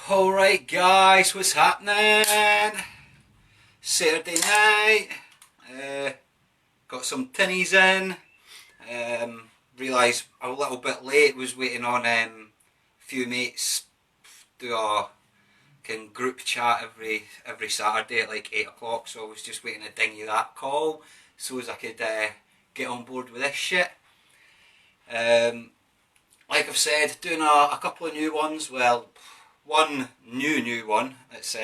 Alright guys, what's happening? Saturday night, got some tinnies in, realised a little bit late, was waiting on a few mates, do a group chat every Saturday at like 8 o'clock, so I was just waiting to ding you that call so as I could get on board with this shit. Like I've said, doing a couple of new ones. Well, one new one, it's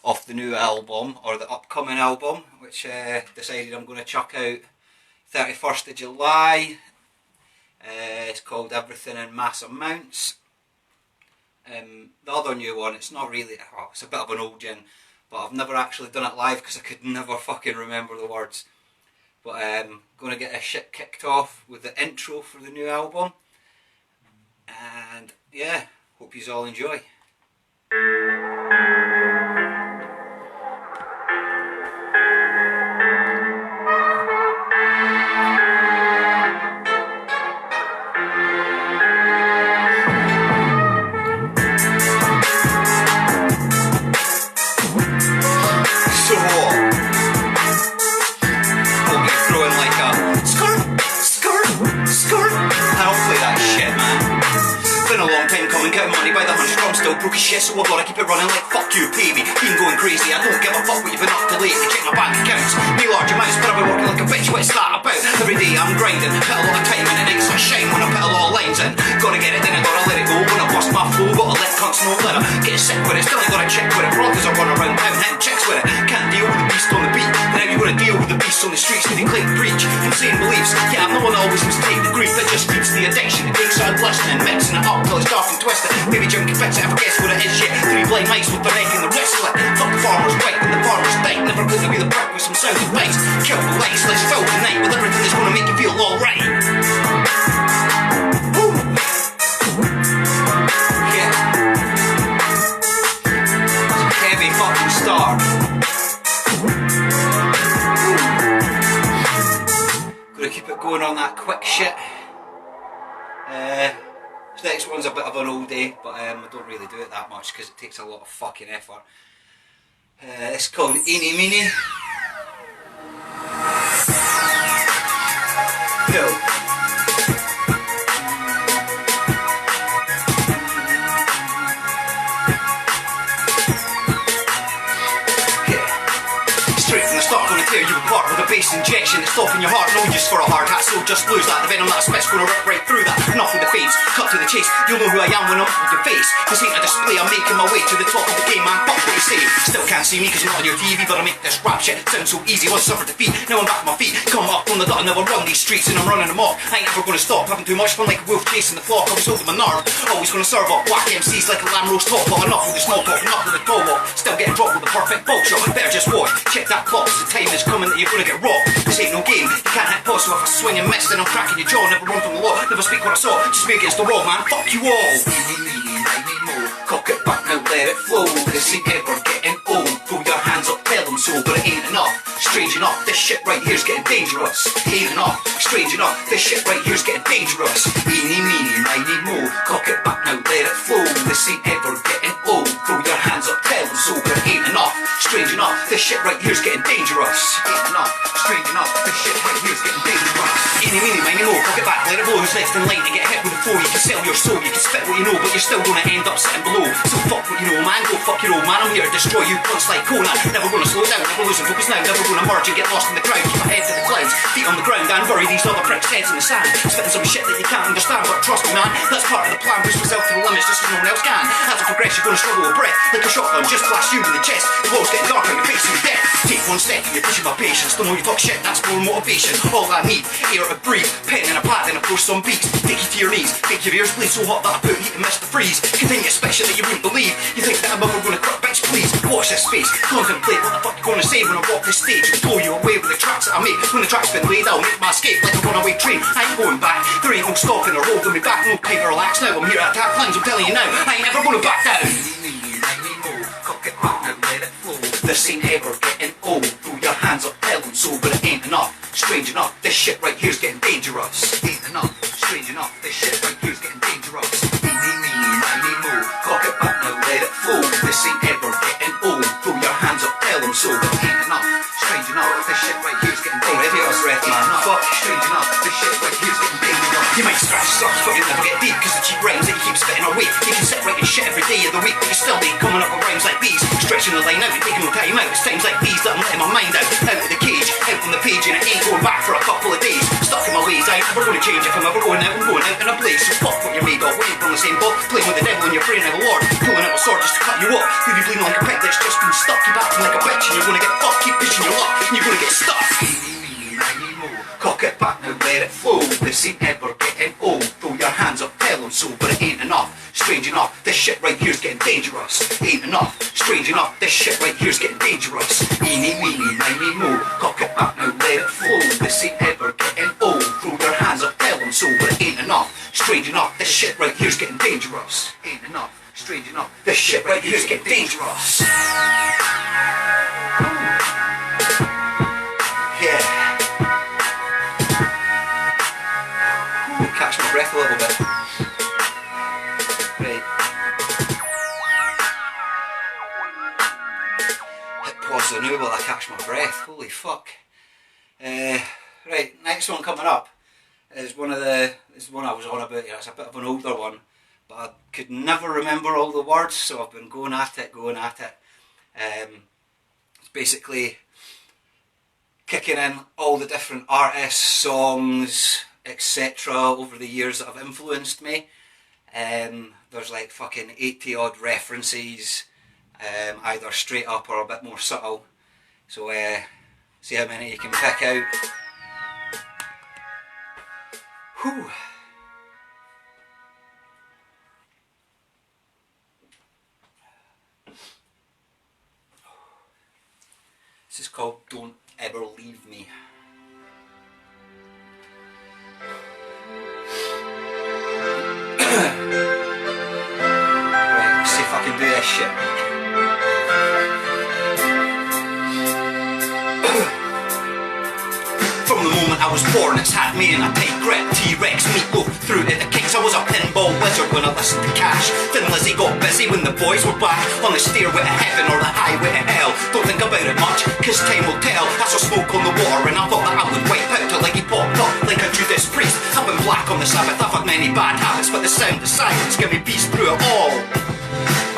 off the new album, or the upcoming album, which decided I'm going to chuck out 31st of July. It's called Everything in Mass Amounts. The other new one, it's not really, it's a bit of an old gin, but I've never actually done it live because I could never fucking remember the words. But I'm going to get this shit kicked off with the intro for the new album. And yeah, hope you all enjoy. Getting money by the hundred, I'm still broke as shit, so I gotta keep it running like fuck you, baby. Been going crazy, I don't give a fuck what you've been up to lately. Check my bank accounts, me large amounts, but I've been working like a bitch. What's that about? Every day I'm grinding, put a lot of time in, and it's a shame when I put a lot of lines in. Gotta get it, then I gotta let it go. When I bust my flow, gotta let cunts know that I get sick with it. Still I gotta check with it, bro, cause I run around town hitting chicks with it. Can't deal with the beast on the beat, now you gotta deal with the beast on the streets. They claim to preach insane beliefs. Yeah, I'm the one that always mistake the grief that just feeds the addiction. It takes out listening, mixing it up till it's dark and twisted. Maybe Jim can fix it if I guess what it is, yeah. Three blind mice with their neck and the wrist slit. Fuck the farmer's right and the farmer's died. Never gonna be the prick with some sound advice. Kill the lights, let's fill the night with everything that's gonna make you feel alright. Woo! Yeah. It's a heavy fucking start. Gonna keep it going on that quick shit. This next one's a bit of an oldie, but I don't really do it that much because it takes a lot of fucking effort. It's called Eeny Meeny. Yo. Straight from the start, gonna tear you apart with a bass injection that's stopping your heart. No use for a hard hat, so just lose that. The venom that I spit's gonna rip right through that. Enough with the fades, cut to the chase. You'll know who I am when I'm with your face. This ain't a display, I'm making my way to the top of the game, man. Fuck what you say. Still can't see me cause I'm not on your TV, but I make this rap shit sound so easy. Once suffer defeat, now I'm back on my feet. Come up on the dot, I never run these streets and I'm running them off. I ain't never gonna stop, having too much fun like a wolf chasing the flock. Always holding my nerve, always gonna serve up whack MCs like a lamb roast top. But enough with the small talk, enough with the tall walk. Still getting dropped with the perfect ball shot. Better just watch, check that clock, the time is coming that you're gonna get robbed. This ain't no game, you can't hit pause, so if I swing and miss then I'm cracking your jaw. Never run from the law, never speak what I saw, just me against the wall, man, fuck you all. Cock it back now, let it flow. This ain't ever getting old. Throw your hands up, tell them so. But it ain't enough, strange enough, this shit right here's getting dangerous. Ain't enough, strange enough, this shit right here's getting dangerous. Eeny, meeny, miny, mo. Cock it back now, let it flow. This ain't ever getting old. Throw your hands up, tell them so. But it ain't enough, strange enough, this shit right here's getting dangerous. Ain't enough, strange enough, this shit right here's getting dangerous. Eeny, meeny, miny, mo. Cock it back, let it blow. Who's next in line to get hit with a foe? You can sell your soul, you can spit what you know, but you're still gonna end up sitting below. So fuck what you know, man, go fuck your old man. I'm here to destroy you, punch like Conan. Never gonna slow down, never losing focus now. Never gonna merge and get lost in the crowd. Keep my head to the clouds, feet on the ground, and bury these other pricks' heads in the sand. Spitting some shit that you can't understand, but trust me, man, that's part of the plan. Push myself to the limits just so no one else can. As I progress, you're gonna struggle with breath, like a shotgun, just blast you in the chest. The walls getting dark on your face, you're dead. Take one step, and you're pushing my patience. Don't know you talk shit, that's more motivation. All I need, air to breathe, pen and a pad, and I push some beats. Take you to your knees, make your ears bleed so hot that I put heat and mist the freeze. Continue a special that you wouldn't believe. You think that I'm ever gonna quit, bitch, please. Watch this space, contemplate what the fuck you gonna say when I walk this stage. And blow you away with the tracks that I make. When the track's been laid, I'll make my escape like a runaway train. I ain't going back, there ain't no stopping or holding me back. No time to relax now, I'm here to attack lines, I'm telling you now, I ain't ever gonna back down. Cock it back now, let it flow. This ain't ever getting old. Throw your hands up, tell them so, but it ain't enough. Strange enough, this shit right here's getting dangerous. Ain't enough, strange enough, this shit right here's getting dangerous. Cock it back now, let it, fool. This ain't ever getting old. Throw your hands up, tell them so. But ain't enough, strange enough, this shit right here's getting dangerous. Fuck, strange enough, this shit right here's getting dangerous. You might scratch the surface, but you'll never get deep, cause the cheap rhymes that you keep spitting away. You can sit writing shit every day of the week, but you still ain't coming up with rhymes like these. Stretching the line out and taking no time out. It's times like these that I'm letting my mind out of the cage, out on the page, and it ain't going back for a couple of days. Stuck in my ways, I ain't never gonna change. If I'm ever going out, I'm going out in a blaze. So fuck what you're made of, we ain't from the same boat. Playing with the devil in your brain like a lord, pulling out a sword just to cut you up. Leave you bleeding like a pig that's just been stuck. Keep acting like a bitch and you're gonna get fucked. Keep pushing your luck and you're gonna get stuck. Cock it back now, let it flow. This ain't ever getting old. Throw your hands up, tell them so. But it ain't enough, strange enough, this shit right here's getting dangerous. Ain't enough, strange enough, this shit right here's getting dangerous. Eeny, meeny, miny, mo. Cock it back now, let it flow. This ain't ever getting old. Throw your hands up, tell them so. But it ain't enough, strange enough, this shit right here's getting dangerous. Ain't enough, strange enough, this shit right here's getting dangerous. Yeah. Catch my breath a little bit. Right. Hit pause the new while I catch my breath. Holy fuck. Right, next one coming up is one I was on about. It's a bit of an older one, but I could never remember all the words, so I've been going at it. It's basically kicking in all the different artists, songs, etc. over the years that have influenced me. There's like fucking 80 odd references, either straight up or a bit more subtle. So see how many you can pick out. Whew. This is called Don't Ever Leave Me. Right, let's see if I can do this shit. From the moment I was born, it's had me in a tight grip. T-Rex, meatloaf, through to the kicks. I was a pinball wizard when I listened to Cash. Thin Lizzy got busy when the boys were back on the stairway to heaven or the highway to hell. Don't think about it much, cause time will tell. I saw smoke on the water and I thought that I would wipe out till like he popped up like a Judas Priest. I've been black on the Sabbath, I've had many bad habits, but the sound of silence gave me peace through it all.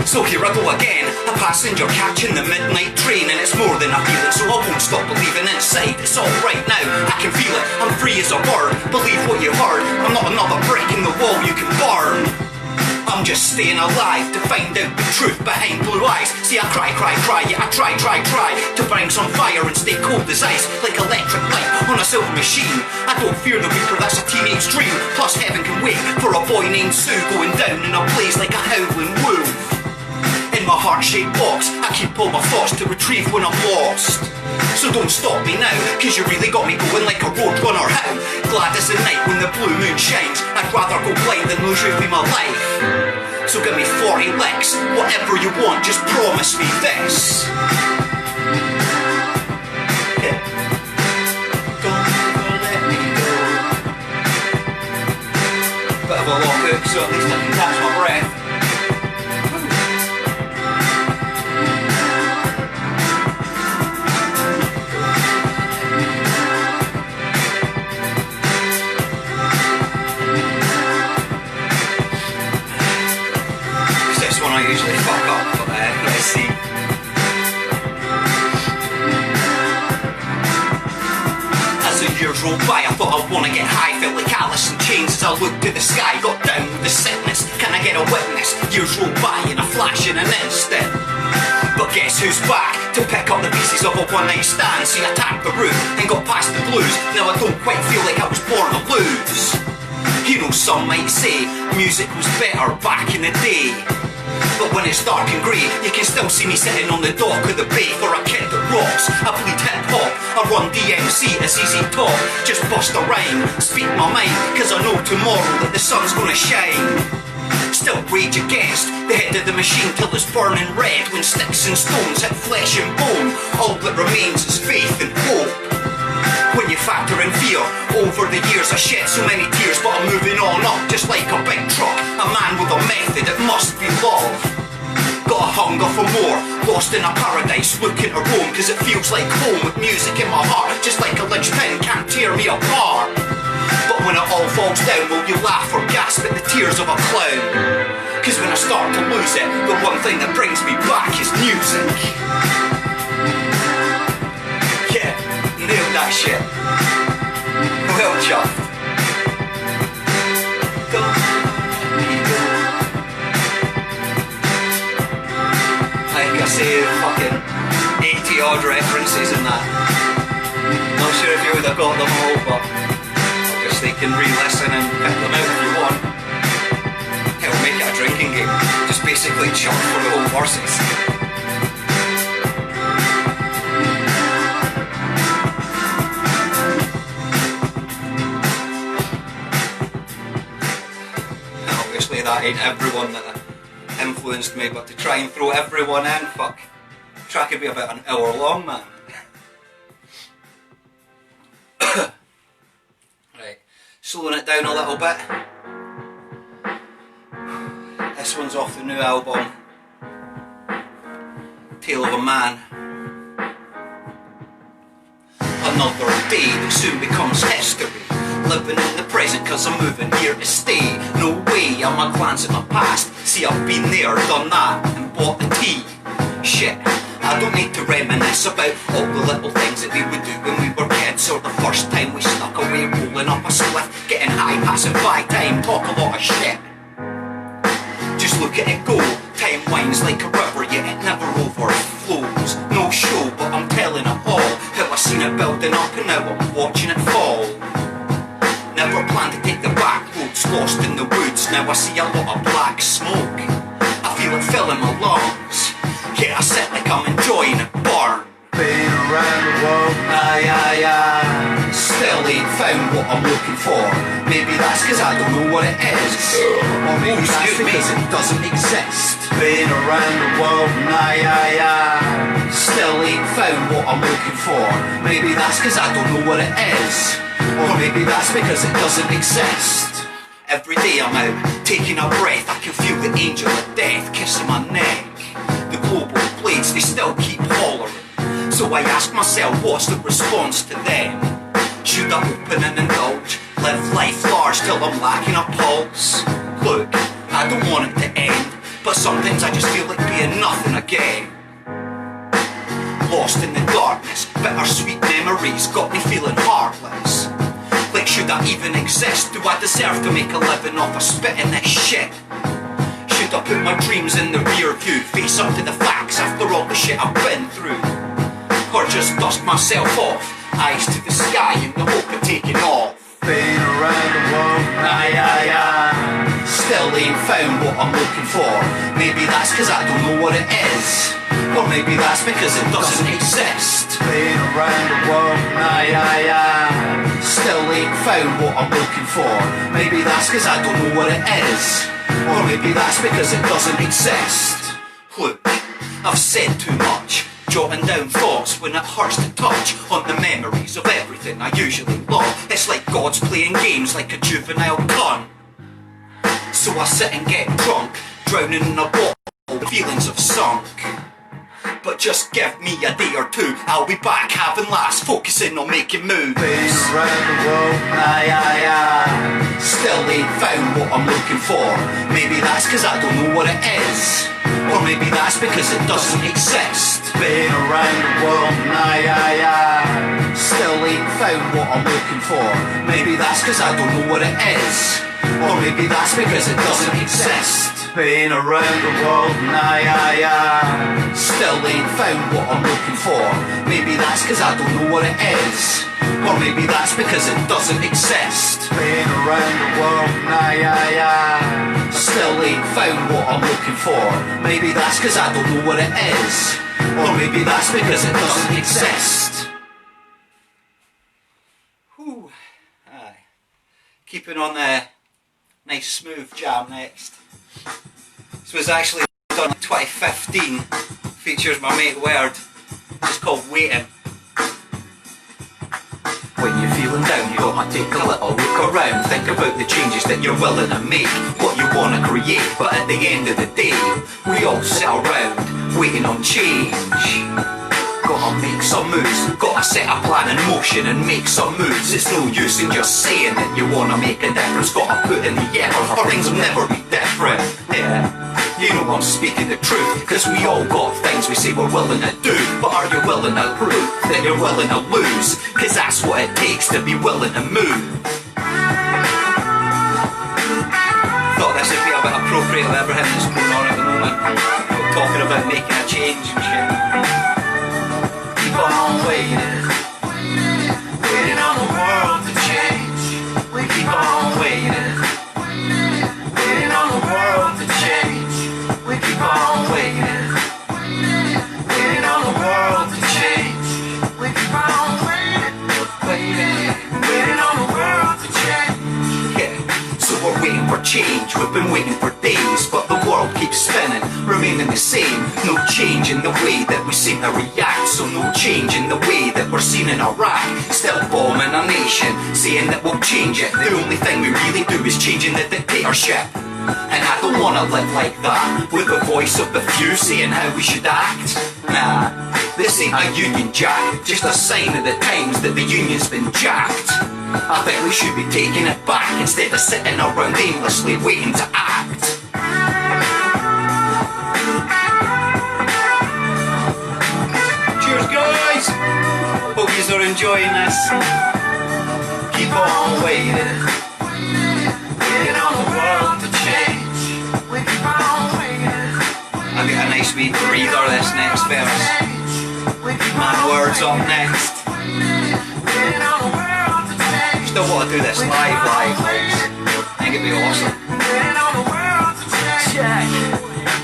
So here I go again, a passenger catching the midnight train, and it's more than I feel it, so I won't stop believing inside. It's alright now, I can feel it, I'm free as a bird. Believe what you heard, I'm not another brick in the wall you can burn. I'm just staying alive to find out the truth behind blue eyes. See, I cry, yeah, I try to bring some fire and stay cold as ice, like electric light on a silver machine. I don't fear the reaper, that's a teenage dream. Plus heaven can wait for a boy named Sue going down in a blaze like a howling wolf. In my heart-shaped box, I keep all my thoughts to retrieve when I'm lost. So don't stop me now, cause you really got me going like a roadrunner. How glad is the night when the blue moon shines. I'd rather go blind than lose you in my life. So give me 40 licks, whatever you want, just promise me this. Yeah. Don't ever let me go. Bit of a lockout, so at least I can catch my breath. I usually fuck up, but let's see. As the years rolled by, I thought I'd wanna get high. Felt like Alice in Chains as I looked to the sky. Got down with the sickness, can I get a witness? Years rolled by in a flash in an instant. But guess who's back to pick up the pieces of a one-night stand? See, I tapped the roof and got past the blues. Now I don't quite feel like I was born to lose. You know, some might say music was better back in the day. But when it's dark and grey, you can still see me sitting on the dock of the bay. For a kid that rocks, I bleed hip-hop, I run DMC, it's easy talk. Just bust a rhyme, speak my mind, cause I know tomorrow that the sun's gonna shine. Still rage against the head of the machine till it's burning red. When sticks and stones hit flesh and bone, all that remains is faith and hope. When you factor in fear, over the years I shed so many tears, but I'm moving on up just like a big truck. A man with a method, it must be love. got a hunger for more, lost in a paradise, looking to roam, cause it feels like home with music in my heart, just like a linchpin can't tear me apart. But when it all falls down, will you laugh or gasp at the tears of a clown? Cause when I start to lose it, the one thing that brings me back is music. Yeah, nailed that shit. Well chuffed. Like I say, fucking 80 odd references in that. Not sure if you would have got them all, but obviously you can re-listen and pick them out if you want. It'll make it a drinking game. Just basically chop for the whole verses. Obviously that ain't everyone that influenced me, but to try and throw everyone in, fuck. The track could be about an hour long, man. Right, slowing it down a little bit. This one's off the new album, Tale of a Man. Another day that soon becomes history. Living in the present cause I'm moving here to stay. No way am I glancing at my past. See, I've been there, done that, and bought the tea. Shit, I don't need to reminisce about all the little things that we would do when we were kids, or the first time we snuck away rolling up a spliff, getting high, passing by time, talk a lot of shit. Just look at it go, time winds like a river, yet it never overflows. No show, but I'm telling it all, how I seen it building up and now I'm watching it fall. Never planned to take the back roads, lost in the woods, now I see a lot of black smoke. I feel it filling my lungs, yeah I sit like I'm enjoying it burn. Been around the world, still ain't found what I'm looking for. Maybe that's cause I don't know what it is, or maybe that's because it doesn't exist. Been around the world, still ain't found what I'm looking for. Maybe that's cause I don't know what it is, or maybe that's because it doesn't exist. Every day I'm out, taking a breath, I can feel the angel of death kissing my neck. The global blades, they still keep hollering. So I ask myself, what's the response to them? Should I open and indulge, live life large till I'm lacking a pulse? Look, I don't want it to end, but sometimes I just feel like being nothing again. Lost in the darkness, bittersweet memories got me feeling heartless. Like, should I even exist? Do I deserve to make a living off of spitting this shit? Should I put my dreams in the rear view, face up to the facts after all the shit I've been through? Or just dust myself off, eyes to the sky in the hope of taking off? Been around the world, still ain't found what I'm looking for. Maybe that's cause I don't know what it is, or maybe that's because it doesn't exist. Been around the world, still ain't found what I'm looking for. Maybe that's cause I don't know what it is, or maybe that's because it doesn't exist. Look, I've said too much, jotting down thoughts when it hurts to touch on the memories of everything I usually love. It's like God's playing games like a juvenile cunt. So I sit and get drunk, drowning in a bottle, feelings have sunk. But just give me a day or two, I'll be back having laughs, focusing on making moves. Been around the world, still ain't found what I'm looking for. Maybe that's cause I don't know what it is, or maybe that's because it doesn't exist. Been around the world, still ain't found what I'm looking for. Maybe that's cause I don't know what it is, or maybe that's because it doesn't exist. Been around the world, still ain't found what I'm looking for. Maybe that's cause I don't know what it is, or maybe that's because it doesn't exist. Been around the world, still ain't found what I'm looking for. Maybe that's cause I don't know what it is, or maybe that's because it doesn't exist. Whew. Aye. Keeping on the nice smooth jam next. This was actually done in 2015, features my mate Word, it's called Waiting. When you're feeling down, you gotta take a little look around. Think about the changes that you're willing to make, what you wanna create. But at the end of the day, we all sit around waiting on change. Gotta make some moves, gotta set a plan in motion and make some moves. It's no use in just saying that you wanna make a difference. Gotta put in the effort or things will never be different. Yeah, you know I'm speaking the truth, cause we all got things we say we're willing to do. But are you willing to prove that you're willing to lose? Cause that's what it takes to be willing to move. Thought this would be a bit appropriate with everything that's going on at the moment. We're talking about making a change and shit. Keep on waiting, waiting on the world to change. We keep on waiting, waiting on the world to change. We keep on waiting, waiting on the world to change. We keep on waiting, waiting on the world to change. Yeah, so we're waiting for change. We've been waiting for days, but the world keeps spinning, remaining the same. No change in the way that we seem to react. So no change in the way that we're seen in Iraq. Still bombing a nation, saying that we'll change it. The only thing we really do is changing the dictatorship. And I don't wanna live like that, with the voice of the few saying how we should act. Nah, this ain't a union jack, just a sign of the times that the union's been jacked. I think we should be taking it back instead of sitting around aimlessly waiting to act. Cheers guys! Hope you are enjoying this. Keep on waiting, waiting on the world to change. We keep on waiting. I'll get a nice wee breather this next verse. My words up next. Still want to do this live, folks. I think it'd be awesome. Check.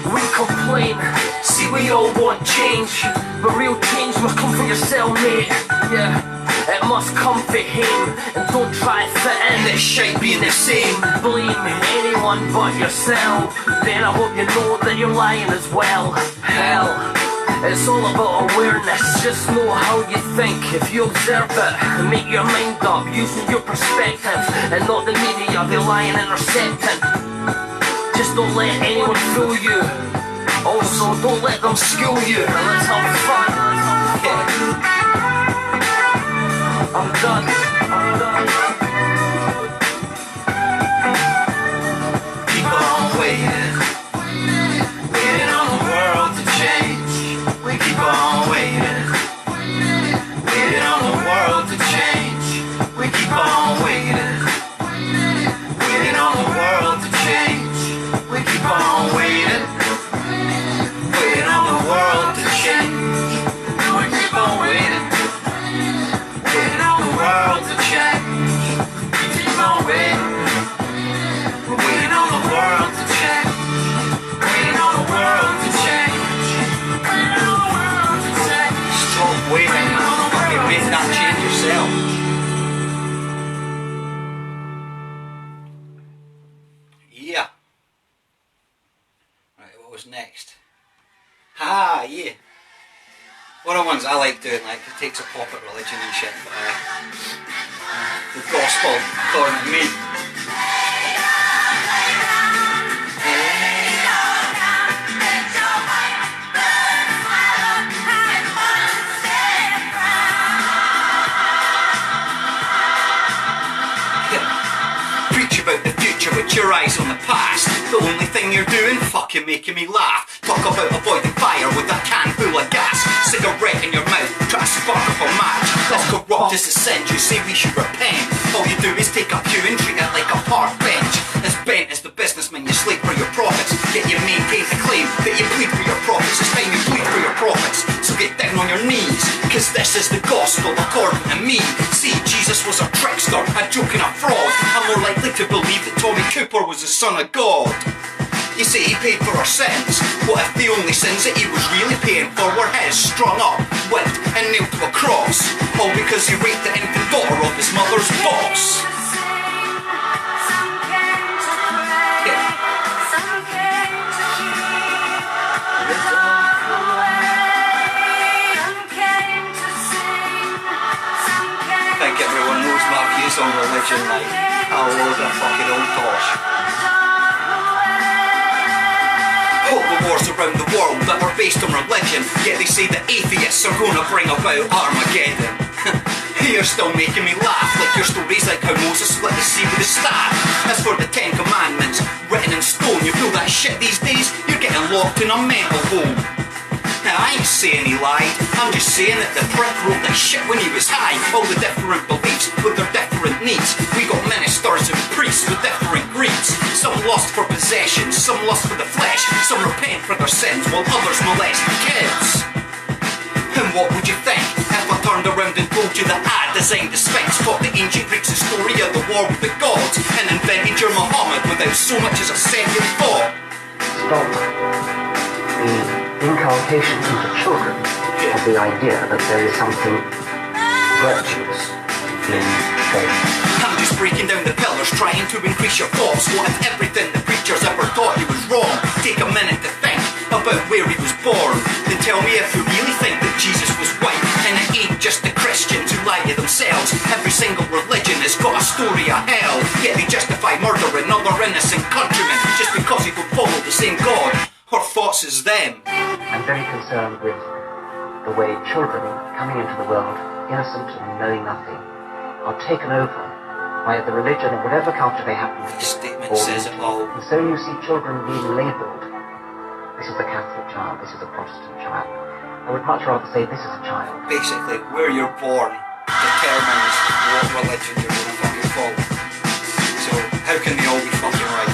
We complain, see we all want change, but real change must come from yourself, mate. Yeah, it must come from him, and don't try to fit in. This shite being the same. Blame anyone but yourself. Then I hope you know that you're lying as well. Hell, it's all about awareness. Just know how you think. If you observe it and make your mind up using your perspective, and not the media, they lying and intercepting. Just don't let anyone fool you. Also, don't let them school you. Let's have fun. I'm done. Keep on waiting, waiting on the world to change. We keep on waiting, waiting on the world to change. We keep on waiting, waiting on the world to change. We keep on waiting, waiting on the world to change. We keep on waiting, waiting on the world to change. We keep on waiting, waiting on the world to change. Waiting on the world to change. Waiting on the world to change. Stop waiting, fucking make that change yourself. Yeah. Right, what was next? Ah, yeah. One of the ones I like doing, like, it takes a pop at religion and shit, but the gospel calling at me. Preach about the future with your eyes on the past. The only thing you're doing, fucking making me laugh. Talk about avoiding fire with a can full of gas. Cigarette in your mouth, try to spark up a match. As corrupt as the sin, you say we should repent. All you do is take a pew and treat it like a park bench. As bent as the businessman, you slave for your profits. Yet you maintain the claim that you plead for your profits. It's time you plead for your profits. So get down on your knees, cause this is the gospel according to me. See, Jesus was a trickster, a joke and a fraud. I'm more likely to believe that Tommy Cooper was the son of God. You say he paid for our sins. What if the only sins that he was really paying for were his, strung up, whipped and nailed to a cross? All because he raped the infant daughter of his mother's boss. Thank everyone on religion, like, a load of fucking old tosh. All the wars around the world that are based on religion, yet they say that atheists are gonna bring about Armageddon. You're still making me laugh, like your stories like how Moses split the sea with a staff. As for the 10 Commandments, written in stone, you feel that shit these days, you're getting locked in a mental home. Now I ain't saying he lied, I'm just saying that the prick wrote that shit when he was high. All the different beliefs with their different needs. We got ministers and priests with different greeds. Some lust for possession, some lust for the flesh. Some repent for their sins while others molest kids. And what would you think if I turned around and told you that I designed the Sphinx, taught the ancient Greeks the story of the war with the gods, and invented your Muhammad without so much as a second thought? Stop the inculcation into children of the idea that there is something virtuous in faith. I'm just breaking down the pillars, trying to increase your thoughts. What if everything the preachers ever taught you was wrong? Take a minute to think about where he was born. Then tell me if you really think that Jesus was white. And it ain't just the Christians who lie to themselves. Every single religion has got a story of hell, yet they justify murdering other innocent countrymen just because they don't follow the same God or thoughts as them. I'm very concerned with the way children coming into the world, innocent and knowing nothing, are taken over by the religion of whatever culture they happen to be. This statement says it all. And so you see children being labelled. This is a Catholic child, this is a Protestant child. I would much rather say this is a child. Basically, where you're born determines what religion you're going to fucking follow. So, how can they all be fucking right?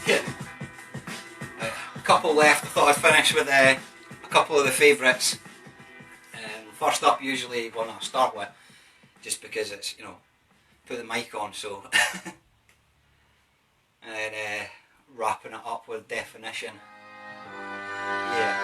Yeah. A couple left. I thought I'd finish with a couple of the favourites. First up, usually one I'll start with, just because it's, you know, put the mic on, so and then wrapping it up with Definition. Yeah.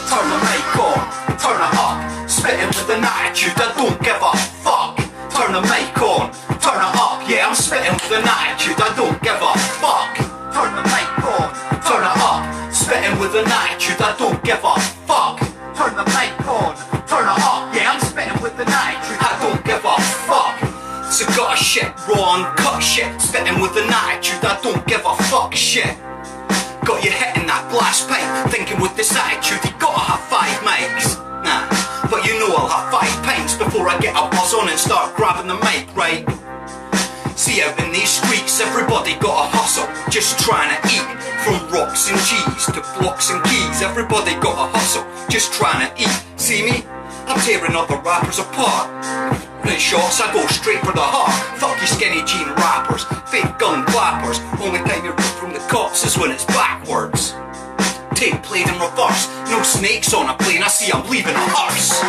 Turn the mic on, turn it up, spitting with an attitude, I don't give a fuck. Turn the mic on, turn it up, yeah, I'm spitting with an attitude, I don't give a fuck. Turn the mic on, turn it up, spitting with an attitude, I don't give a fuck. Turn the mic on, turn it up, yeah, I'm spitting with an attitude, I don't give a fuck. So got a shit, raw and cut shit, spitting with an attitude, I don't give a fuck shit. Got you hitting that blast pipe, thinking with this attitude you gotta have 5 mics. Nah, but you know I'll have 5 pints before I get a buzz on and start grabbing the mic, right? See, out in these streets, everybody got a hustle, just trying to eat. From rocks and cheese to blocks and keys, everybody got a hustle, just trying to eat. See me? I'm tearing other rappers apart. In shots, I go straight for the heart. Fuck you skinny jean rappers, fake gun clappers. Only time you run from the cops is when it's backwards. Tape played in reverse, no snakes on a plane, I see I'm leaving a hearse.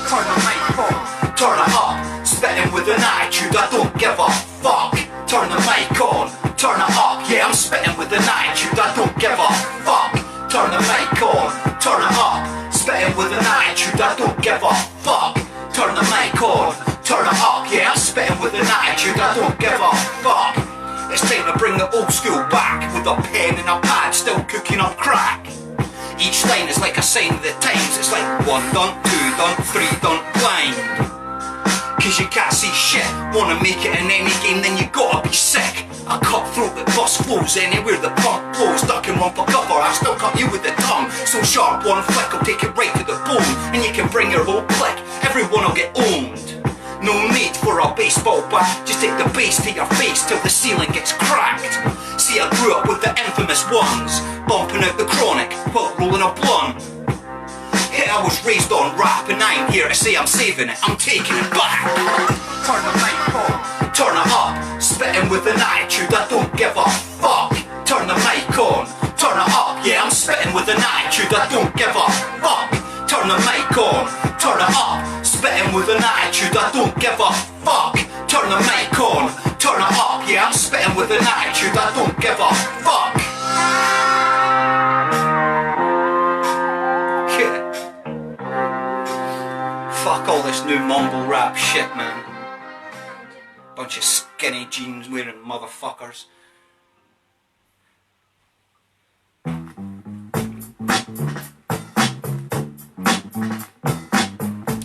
Turn the mic on, turn it up, spitting with an attitude, I don't give a fuck. Turn the mic on, turn it up, yeah, I'm spitting with an attitude, I don't give a fuck. Turn the mic on, turn it up, spitting with an attitude, I don't give a fuck. Turn the mic on, turn it up, yeah, I'm spitting with an attitude, I don't give a fuck. It's time to bring the old school back, with a pen and a pad, still cooking up crack. Each line is like a sign of the times, it's like 1 done, 2 done, 3 done, blind. Cause you can't see shit, wanna make it in any game, then you gotta be sick. A cutthroat that bust flows anywhere the pump blows. Duck and run for cover, I still cut you with the tongue. So sharp, one flick will take it right to the bone. And you can bring your whole clique, everyone will get owned. No need for a baseball bat, just take the bass to your face till the ceiling gets cracked. See, I grew up with the infamous ones, bumping out the Chronic while rolling a blunt. Yeah, I was raised on rap and I ain't here to say I'm saving it, I'm taking it back. Turn the mic on, turn it up, spitting with an attitude, I don't give a fuck. Turn the mic on, turn it up, yeah, I'm spitting with an attitude, I don't give a fuck. Turn the mic on, turn it up, spitting with an attitude, I don't give a fuck. Turn the mic on, turn it up, yeah, I'm spitting with an attitude, I don't give a fuck. Fuck all this new mumble rap shit, man. Bunch of skinny jeans wearing motherfuckers.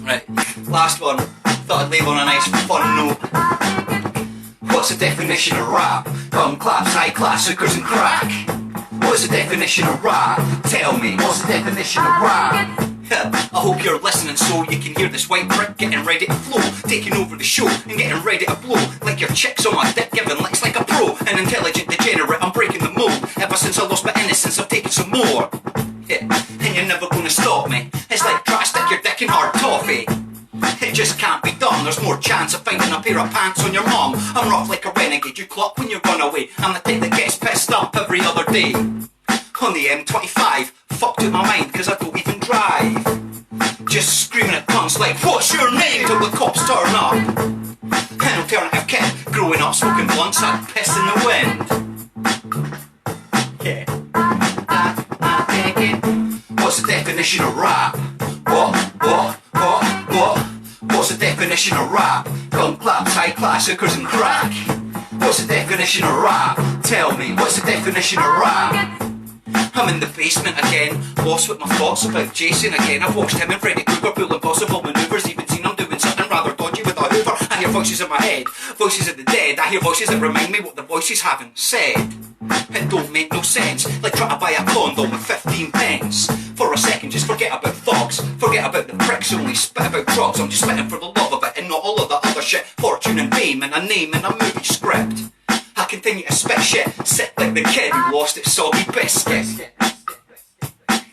Right, last one. Thought I'd leave on a nice fun note. What's the definition of rap? Gun claps, high class, hookers and crack. What's the definition of rap? Tell me, what's the definition of rap? I hope you're listening so you can hear this white prick getting ready to flow, taking over the show and getting ready to blow like your chicks on my dick, giving licks like a pro. An intelligent degenerate, I'm breaking the mold. Ever since I lost my innocence, I've taken some more. And you're never gonna stop me. It's like trying to stick your dick in hard toffee. It just can't be done. There's more chance of finding a pair of pants on your mum. I'm rough like a renegade, you clock when you run away. I'm the type that gets pissed up every other day. On the M25, fucked with my mind cause I don't even drive. Just screaming at cunts like, what's your name? Till the cops turn up. An alternative kid, growing up smoking blunts, I'd piss in the wind. Yeah. What's the definition of rap? What? What's the definition of rap? Gun claps, high class, hookers and crack. What's the definition of rap? Tell me, what's the definition of rap? I'm in the basement again, lost with my thoughts about Jason again. I've watched him and Freddy Krueger pull impossible manoeuvres, even seen him doing something rather dodgy with a hoover. I hear voices in my head, voices of the dead. I hear voices that remind me what the voices haven't said. It don't make no sense, like trying to buy a condom with 15 pence. For a second, just forget about thugs, forget about the pricks who only spit about drugs. I'm just spitting for the love of it and not all of the other shit. Fortune and fame and a name and a movie script. I continue to spit shit, sit like the kid who lost its soggy biscuit.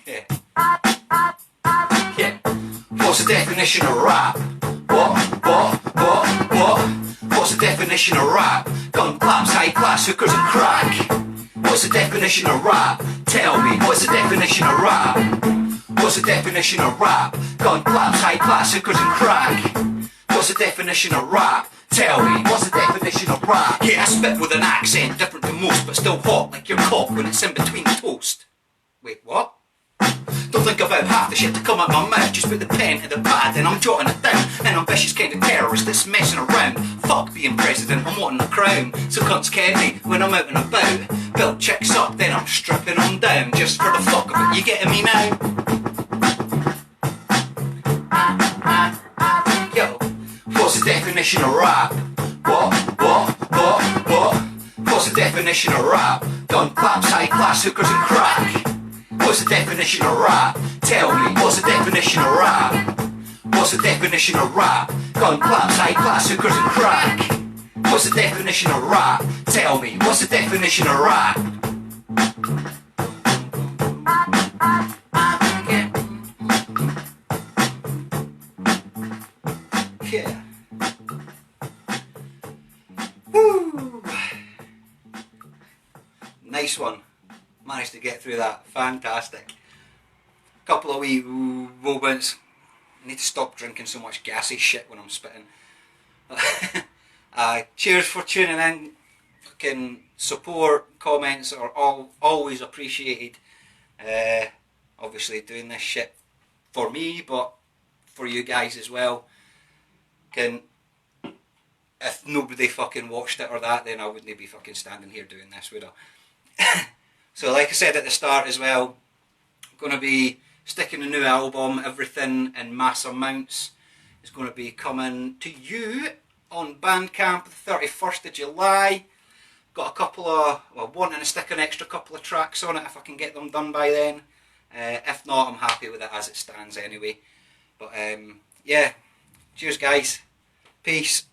Yeah. What's the definition of rap? What? What's the definition of rap? Gun claps, high class, hookers and crack. What's the definition of rap? Tell me, what's the definition of rap? What's the definition of rap? Gun claps, high class, hookers and crack. What's the definition of rap? Tell me, what's the definition of rap? Yeah, I spit with an accent different to most, but still hot like your cock when it's in between toast. Wait, what? Don't think about half the shit to come out my mouth. Just put the pen to the pad and I'm jotting it down. An ambitious kind of terrorist that's messing around. Fuck being president, I'm wanting a crown. So cunts care me when I'm out and about. Build chicks up, then I'm stripping them down. Just for the fuck of it, you getting me now? Yo, what's the definition of rap? What? What's the definition of rap? Gun claps, high class, hookers and crack. What's the definition of rap? Tell me, what's the definition of rap? What's the definition of rap? Gun claps, high class, hookers and crack. What's the definition of rap? Tell me, what's the definition of rap? Yeah. Woo! Nice one. Managed to get through that. Fantastic. Couple of wee moments. I need to stop drinking so much gassy shit when I'm spitting. Cheers for tuning in. Fucking support, comments are always appreciated. Obviously doing this shit for me, but for you guys as well. If nobody fucking watched it or that, then I wouldn't be fucking standing here doing this, would I? So like I said at the start as well, I'm going to be sticking a new album, Everything in Mass Amounts. Is going to be coming to you on Bandcamp the 31st of July. Got a couple of, wanting to stick an extra couple of tracks on it if I can get them done by then. If not, I'm happy with it as it stands anyway. But yeah, cheers guys, peace.